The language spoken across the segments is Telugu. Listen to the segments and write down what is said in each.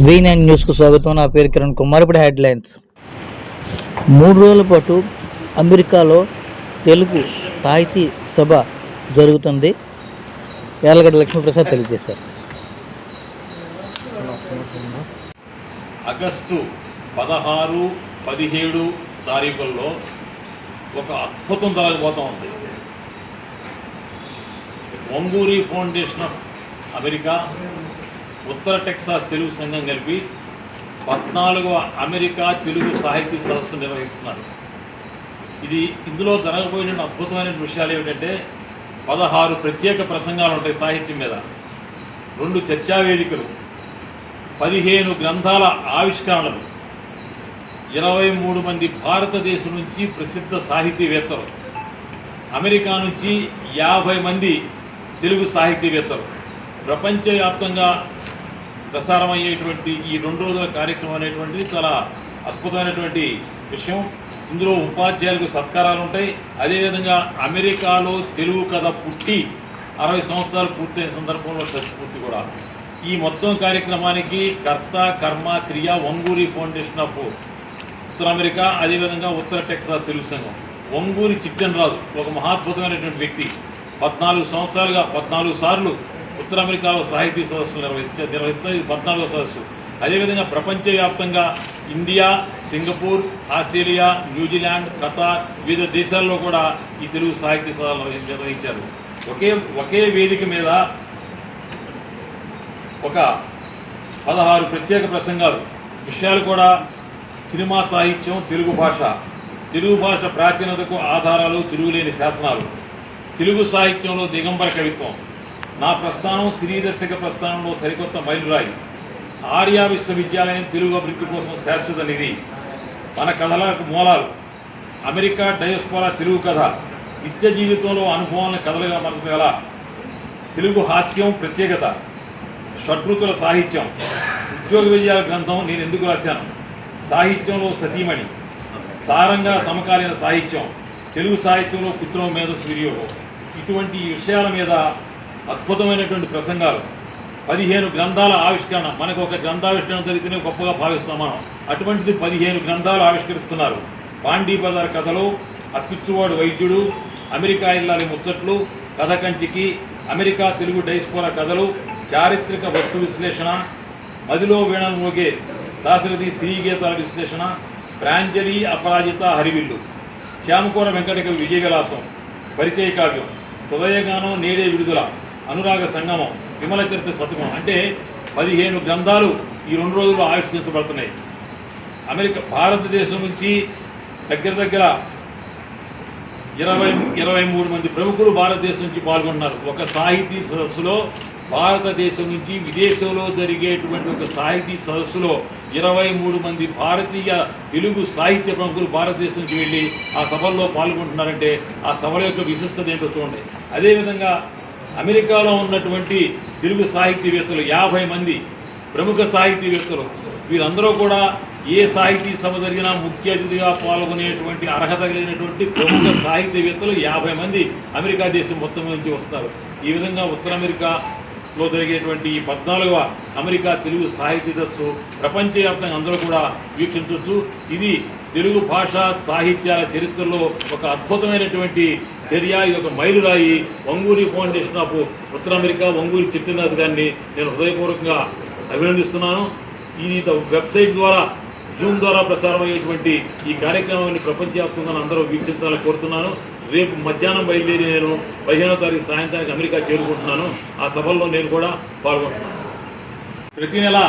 V9 న్యూస్కు స్వాగతం. నా పేరు కిరణ్ కుమార్. ఇప్పుడు హెడ్లైన్స్. 3 రోజుల పాటు అమెరికాలో తెలుగు సాహితీ సభ జరుగుతుంది. యార్లగడ్డ లక్ష్మీప్రసాద్ తెలియజేశారు. ఆగస్టు 16, 17 తారీఖుల్లో ఒక అద్భుతం జరగబోతూ ఉంది. వంగూరి ఫౌండేషన్ ఆఫ్ అమెరికా, ఉత్తర టెక్సాస్ తెలుగు సంఘం కలిపి 14వ అమెరికా తెలుగు సాహితీ సదస్సు నిర్వహిస్తున్నారు. ఇందులో జరగబోయిన అద్భుతమైన విషయాలు ఏమిటంటే 16 ప్రత్యేక ప్రసంగాలు ఉంటాయి సాహిత్యం మీద, 2 చర్చా వేదికలు, 15 గ్రంథాల ఆవిష్కరణలు, 23 మంది భారతదేశం నుంచి ప్రసిద్ధ సాహితీవేత్తలు, అమెరికా నుంచి 50 మంది తెలుగు సాహితీవేత్తలు, ప్రపంచవ్యాప్తంగా ప్రసారమయ్యేటువంటి ఈ 2 రోజుల కార్యక్రమం అనేటువంటిది చాలా అద్భుతమైనటువంటి విషయం. ఇందులో ఉపాధ్యాయులకు సత్కారాలు ఉంటాయి. అదేవిధంగా అమెరికాలో తెలుగు కథ పుట్టి 60 సంవత్సరాలు పూర్తయిన సందర్భంలో పూర్తి కూడా. ఈ మొత్తం కార్యక్రమానికి కర్త కర్మ క్రియ వంగూరి ఫౌండేషన్ ఆఫ్ ఉత్తర అమెరికా, అదేవిధంగా ఉత్తర టెక్సాస్ తెలుగు సంఘం. వంగూరి చిట్టెనరాజు ఒక మహాద్భుతమైనటువంటి వ్యక్తి. 14 సంవత్సరాలుగా 14 సార్లు ఉత్తర అమెరికాలో సాహితీ సదస్సులు నిర్వహిస్తారు. ఇది 14వ సదస్సు. అదేవిధంగా ప్రపంచవ్యాప్తంగా India, Singapore, Australia, New Zealand, Qatar వివిధ దేశాల్లో కూడా ఈ తెలుగు సాహితీ సదస్సులు నిర్వహించారు. ఒకే వేదిక మీద ఒక 16 ప్రత్యేక ప్రసంగాలు. విషయాలు కూడా సినిమా సాహిత్యం, తెలుగు భాష ప్రాచీనతకు ఆధారాలు, తిరుగులేని శాసనాలు, తెలుగు సాహిత్యంలో దిగంబర కవిత్వం, నా ప్రస్థానం శ్రీదర్శక ప్రస్థానంలో సరికొత్త మైలురాయి, ఆర్యా విశ్వవిద్యాలయం తెలుగు అభివృద్ధి కోసం శాశ్వత నిధి, మన కథలకు మూలాలు, అమెరికా డయాస్పోరా తెలుగు కథ, నిత్య జీవితంలో అనుభవాలను కథలుగా మలచగల తెలుగు హాస్యం ప్రత్యేకత, షడ్రుతుల సాహిత్యం, ఉద్యోగ విజయాల గ్రంథం నేను ఎందుకు రాశాను, సాహిత్యంలో సతీమణి, సారంగా సమకాలీన సాహిత్యం, తెలుగు సాహిత్యంలో కృత్రిమ మేధస్సు వినియోగం, ఇటువంటి విషయాల మీద అద్భుతమైనటువంటి ప్రసంగాలు. 15 గ్రంథాల ఆవిష్కరణ. మనకు ఒక గ్రంథావిష్కరణ జరిగితేనే గొప్పగా భావిస్తాం మనం. అటువంటిది 15 గ్రంథాలు ఆవిష్కరిస్తున్నారు. పాండీ బజార్ కథలు, అత్యుచ్చువాడు వైద్యుడు, అమెరికా ఇల్లాలి ముచ్చట్లు, కథ కంచికి, అమెరికా తెలుగు డైస్పోరా కథలు, చారిత్రక వస్తు విశ్లేషణ, మదిలో వీణలు మోగే దాశరథి శ్రీగీతాల విశ్లేషణ, ప్రాంజలి అపరాజిత హరివిల్లు, శ్యామకూర వెంకటకవి విజయ విలాసం, పరిచయ కావ్యం, హృదయగానం నేడే విడుదల, అనురాగ సంగమం, విమల చరిత్ర శతకం. అంటే 15 గ్రంథాలు ఈ 2 రోజుల్లో ఆవిష్కరించబడుతున్నాయి. భారతదేశం నుంచి దగ్గర 23 మంది ప్రముఖులు భారతదేశం నుంచి పాల్గొంటున్నారు. ఒక సాహితీ సదస్సులో భారతదేశం నుంచి విదేశంలో జరిగేటువంటి ఒక సాహితీ సదస్సులో 23 మంది భారతీయ తెలుగు సాహిత్య ప్రముఖులు భారతదేశం నుంచి వెళ్ళి ఆ సభల్లో పాల్గొంటున్నారంటే ఆ సభల యొక్క విశిష్టత ఏంటో చూడండి. అదేవిధంగా అమెరికాలో ఉన్నటువంటి తెలుగు సాహితీవేత్తలు 50 మంది ప్రముఖ సాహితీవేత్తలు, వీరందరూ కూడా ఏ సాహితీ సభ జరిగినా ముఖ్య అతిథిగా పాల్గొనేటువంటి అర్హత కలిగినటువంటి ప్రముఖ సాహితీవేత్తలు 50 మంది అమెరికా దేశం మొత్తం నుంచి వస్తారు. ఈ విధంగా ఉత్తర అమెరికాలో జరిగేటువంటి ఈ 14వ అమెరికా తెలుగు సాహితీ సదస్సు ప్రపంచవ్యాప్తంగా అందరూ కూడా వీక్షించవచ్చు. ఇది తెలుగు భాష సాహిత్యాల చరిత్రలో ఒక అద్భుతమైనటువంటి చర్య. ఇది ఒక మైలురాయి. వంగూరి ఫౌండేషన్ ఆఫ్ ఉత్తర అమెరికా, వంగూరి చిట్టెనరాజు గారిని నేను హృదయపూర్వకంగా అభినందిస్తున్నాను. ఈ వెబ్సైట్ ద్వారా, జూమ్ ద్వారా ప్రసారం అయ్యేటువంటి ఈ కార్యక్రమాన్ని ప్రపంచవ్యాప్తంగా అందరూ వీక్షించాలని కోరుతున్నాను. రేపు మధ్యాహ్నం బయలుదేరి నేను 15వ తారీఖు సాయంత్రానికి అమెరికా చేరుకుంటున్నాను. ఆ సభల్లో నేను కూడా పాల్గొంటున్నాను. ప్రతి నెల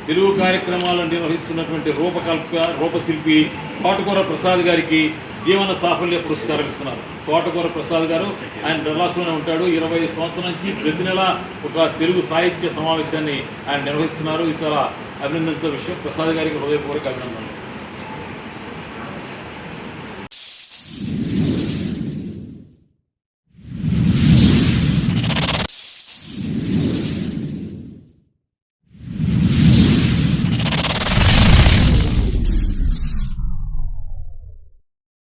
తెలుగు కార్యక్రమాలను నిర్వహిస్తున్నటువంటి రూపశిల్పి తోటకూర ప్రసాద్ గారికి జీవన సాఫల్య పురస్కారం ఇస్తున్నారు. తోటకూర ప్రసాద్ గారు ఆయన డల్లాస్లోనే ఉంటాడు. 25 సంవత్సరాల నుంచి ప్రతి నెల ఒక తెలుగు సాహిత్య సమావేశాన్ని ఆయన నిర్వహిస్తున్నారు. ఇది చాలా అభినందించే విషయం. ప్రసాద్ గారికి హృదయపూర్వక అభినందనలు.